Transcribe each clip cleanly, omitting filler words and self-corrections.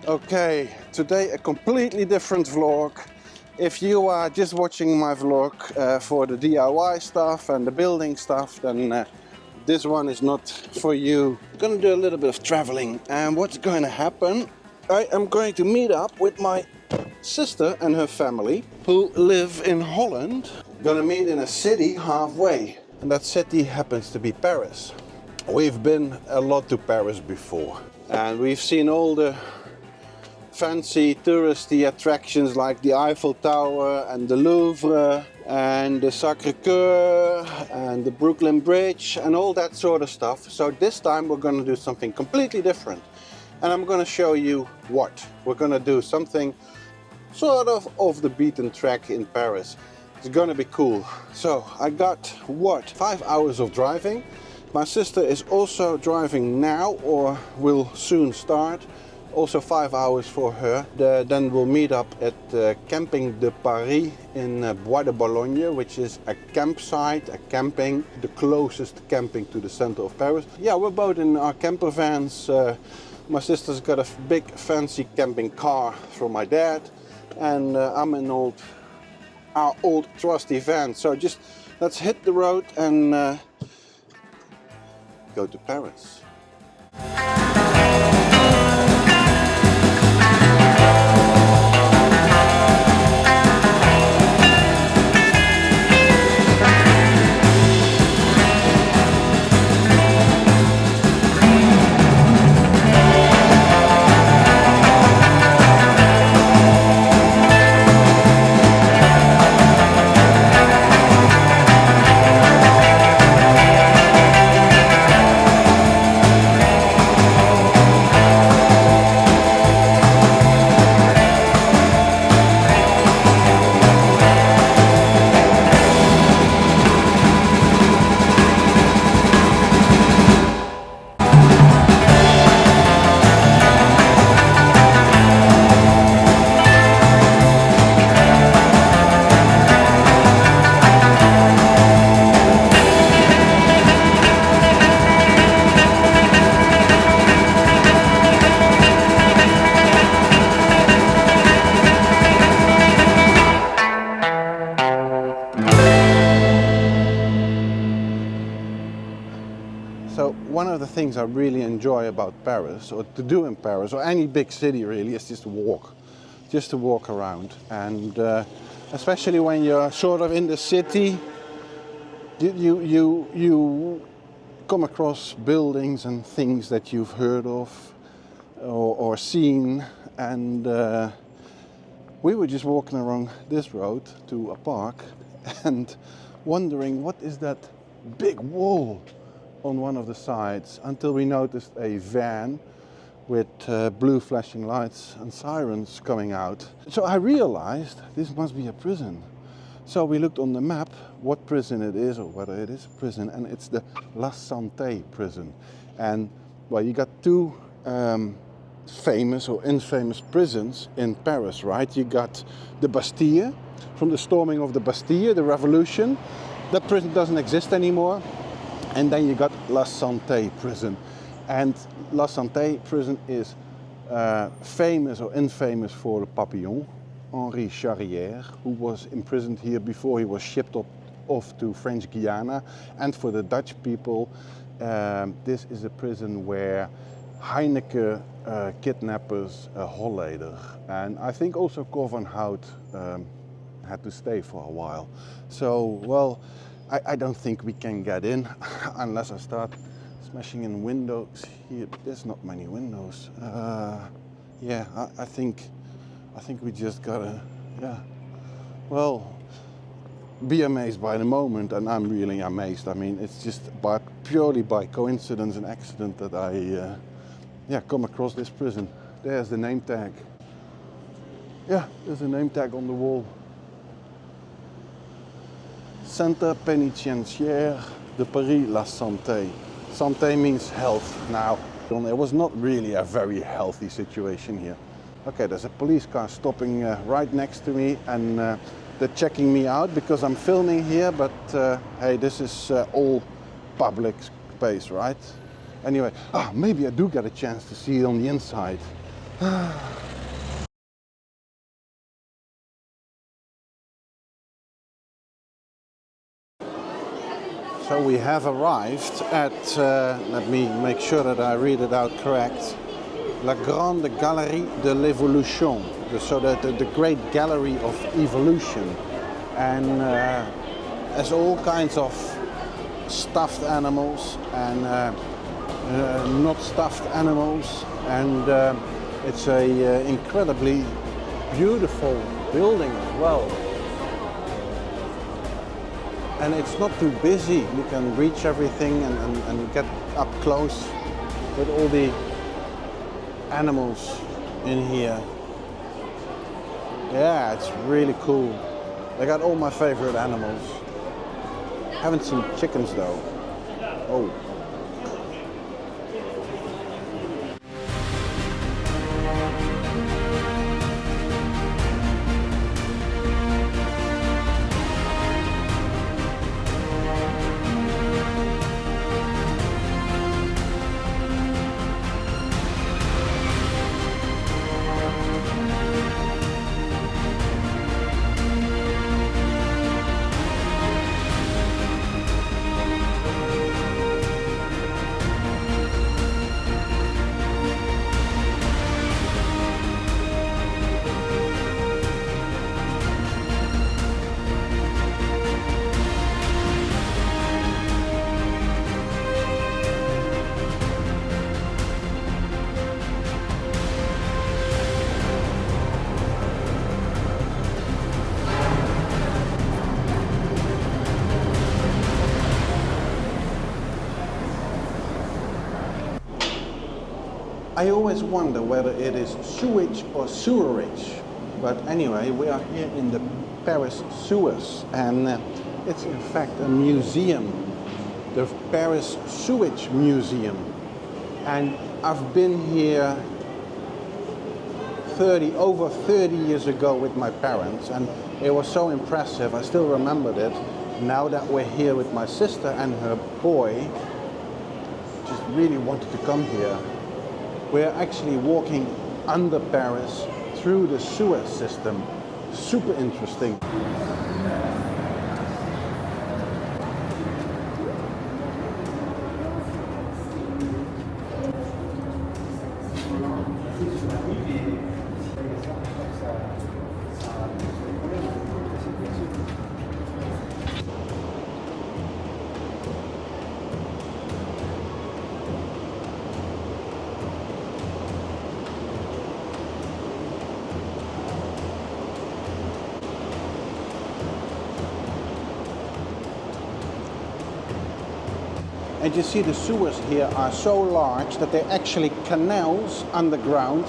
Okay, today a completely different vlog. If you are just watching my vlog for the DIY stuff and the building stuff, then this one is not for you. I'm gonna do a little bit of traveling, and what's going to happen, I am going to meet up with my sister and her family who live in Holland. Gonna meet in a city halfway, and that city happens to be Paris. We've been a lot to Paris before, and we've seen all the fancy touristy attractions like the Eiffel Tower and the Louvre and the Sacré-Cœur and the Brooklyn Bridge and all that sort of stuff. So this time we're going to do something completely different, and I'm going to show you what. We're going to do something sort of off the beaten track in Paris. It's going to be cool. So I got 5 hours of driving. My sister is also driving now, or will soon start. Also 5 hours for her. Then we'll meet up at Camping de Paris in Bois de Boulogne, which is a campsite, a camping, the closest camping to the center of Paris. Yeah, we're both in our camper vans. My sister's got a big fancy camping car from my dad, and I'm in our old trusty van. So just let's hit the road and go to Paris. So one of the things I really enjoy about Paris, or to do in Paris, or any big city really, is just to walk around. And especially when you're sort of in the city, you come across buildings and things that you've heard of or seen. And we were just walking along this road to a park and wondering, what is that big wall on one of the sides, until we noticed a van with blue flashing lights and sirens coming out. So I realized this must be a prison. So we looked on the map what prison it is, or whether it is a prison, and it's the La Santé prison. And well, you got two famous or infamous prisons in Paris, right? You got the Bastille, from the storming of the Bastille, the revolution. That prison doesn't exist anymore. And then you got La Santé prison. And La Santé prison is famous or infamous for the Papillon, Henri Charrière, who was imprisoned here before he was shipped off to French Guiana. And for the Dutch people, this is a prison where Heineke kidnappers Holleder. And I think also Cor van Hout had to stay for a while. So, well, I don't think we can get in unless I start smashing in windows here. There's not many windows. Yeah, I think we just gotta, yeah, well, be amazed by the moment, and I'm really amazed. I mean, it's just purely by coincidence and accident that I come across this prison. There's the name tag. Yeah, there's a name tag on the wall. Centre Pénitentiaire de Paris La Santé. Santé means health. Now, it was not really a very healthy situation here. Okay, there's a police car stopping right next to me, and they're checking me out because I'm filming here, but hey, this is all public space, right? Anyway, maybe I do get a chance to see it on the inside. So we have arrived at, let me make sure that I read it out correct, La Grande Galerie de l'Evolution, so the Great Gallery of Evolution. And there's all kinds of stuffed animals and not stuffed animals, and it's a incredibly beautiful building as well. And it's not too busy. You can reach everything and get up close with all the animals in here. Yeah, it's really cool. They got all my favorite animals. Haven't seen chickens though. Oh. I always wonder whether it is sewage or sewerage, but anyway, we are here in the Paris sewers, and it's in fact a museum, the Paris Sewage Museum. And I've been here over 30 years ago with my parents, and it was so impressive. I still remembered it. Now that we're here with my sister and her boy, just really wanted to come here. We're actually walking under Paris through the sewer system. Super interesting. And you see the sewers here are so large that they're actually canals underground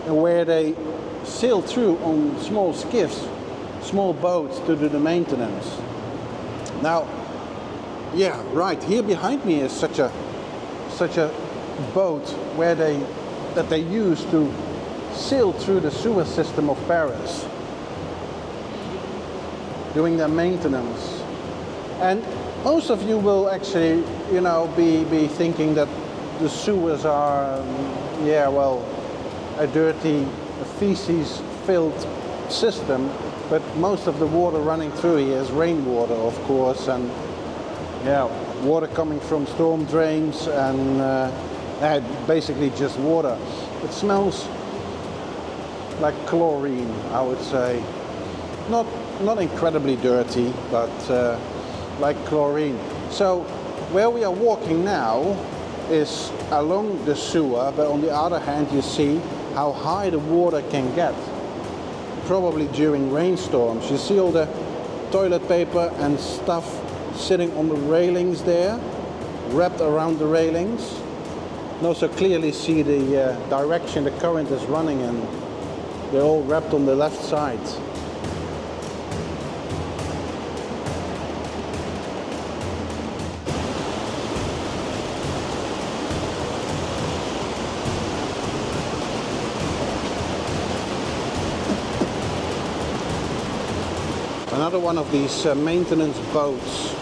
where they sail through on small skiffs, small boats to do the maintenance. Now, yeah, right here behind me is such a boat where that they use to sail through the sewer system of Paris, doing their maintenance. And most of you will actually, you know, be thinking that the sewers are, yeah, well, a dirty, feces-filled system, but most of the water running through here is rainwater, of course, and yeah, water coming from storm drains and basically just water. It smells like chlorine, I would say. Not incredibly dirty, but like chlorine. So where we are walking now is along the sewer, but on the other hand you see how high the water can get, probably during rainstorms. You see all the toilet paper and stuff sitting on the railings there, wrapped around the railings. You also clearly see the direction the current is running in. They're all wrapped on the left side. Another one of these maintenance boats.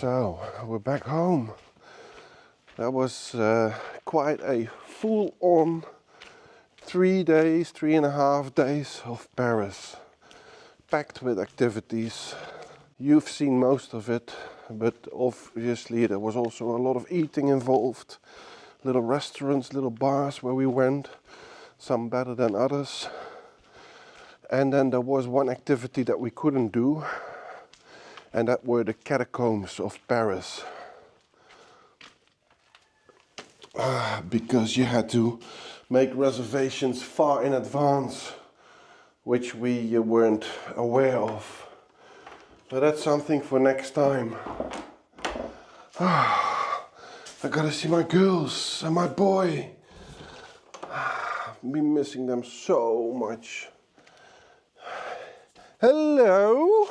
So we're back home. That was quite a full-on 3 days, 3.5 days of Paris, packed with activities. You've seen most of it, but obviously there was also a lot of eating involved. Little restaurants, little bars where we went, some better than others. And then there was one activity that we couldn't do, and that were the catacombs of Paris. Because you had to make reservations far in advance, which we weren't aware of. So that's something for next time. I gotta see my girls and my boy. I've been missing them so much. Hello.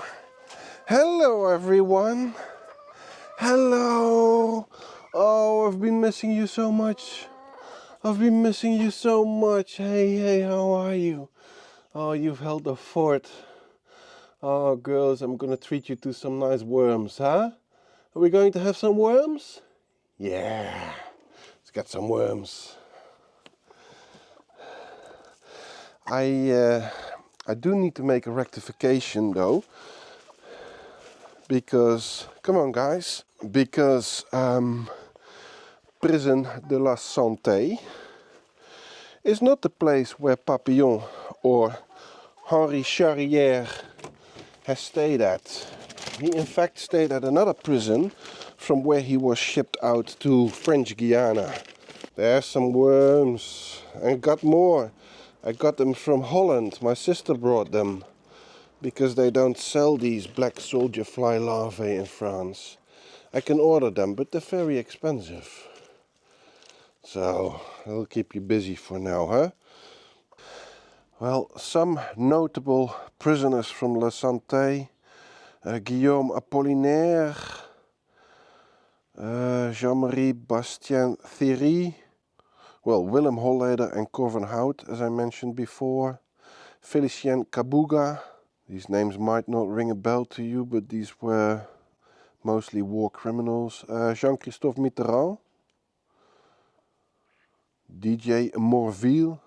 Hello everyone. Hello. Oh, I've been missing you so much. I've been missing you so much. Hey, how are you? Oh, you've held the fort. Oh, girls, I'm gonna treat you to some nice worms, huh? Are we going to have some worms? Yeah, let's get some worms. I do need to make a rectification though, because, come on guys, because Prison de la Santé is not the place where Papillon or Henri Charrière has stayed at. He in fact stayed at another prison from where he was shipped out to French Guiana. There's some worms, and got more. I got them from Holland. My sister brought them because they don't sell these black soldier fly larvae in France. I can order them, but they're very expensive. So that'll keep you busy for now, huh? Well, some notable prisoners from La Santé: Guillaume Apollinaire, Jean-Marie Bastien Thierry, well, Willem Holleder and Cor van Hout, as I mentioned before, Félicien Kabuga. These names might not ring a bell to you, but these were mostly war criminals. Jean-Christophe Mitterrand, DJ Morville,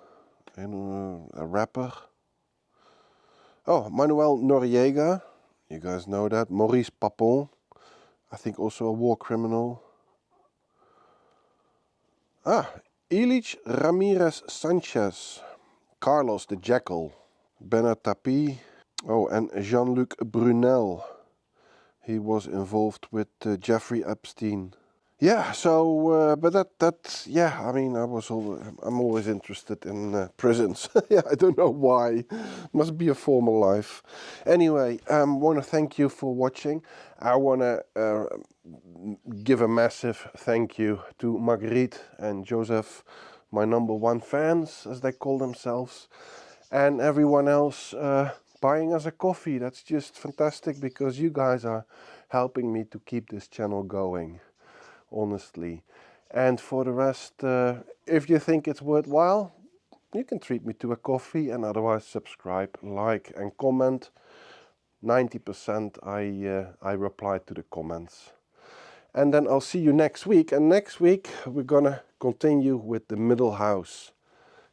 and a rapper. Oh, Manuel Noriega, you guys know that. Maurice Papon, I think also a war criminal. Ilich Ramirez Sanchez, Carlos the Jackal, Bernard Tapie. Oh, and Jean-Luc Brunel. He was involved with Jeffrey Epstein. Yeah, so, but yeah, I mean, I'm always interested in prisons. Yeah, I don't know why. Must be a former life. Anyway, want to thank you for watching. I want to give a massive thank you to Marguerite and Joseph, my #1 fans, as they call themselves, and everyone else buying us a coffee. That's just fantastic, because you guys are helping me to keep this channel going. Honestly. And for the rest, if you think it's worthwhile, you can treat me to a coffee, and otherwise subscribe, like and comment. 90% I reply to the comments. And then I'll see you next week, and next week we're gonna continue with the middle house.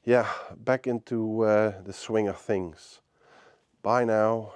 Yeah, back into the swing of things. Bye now.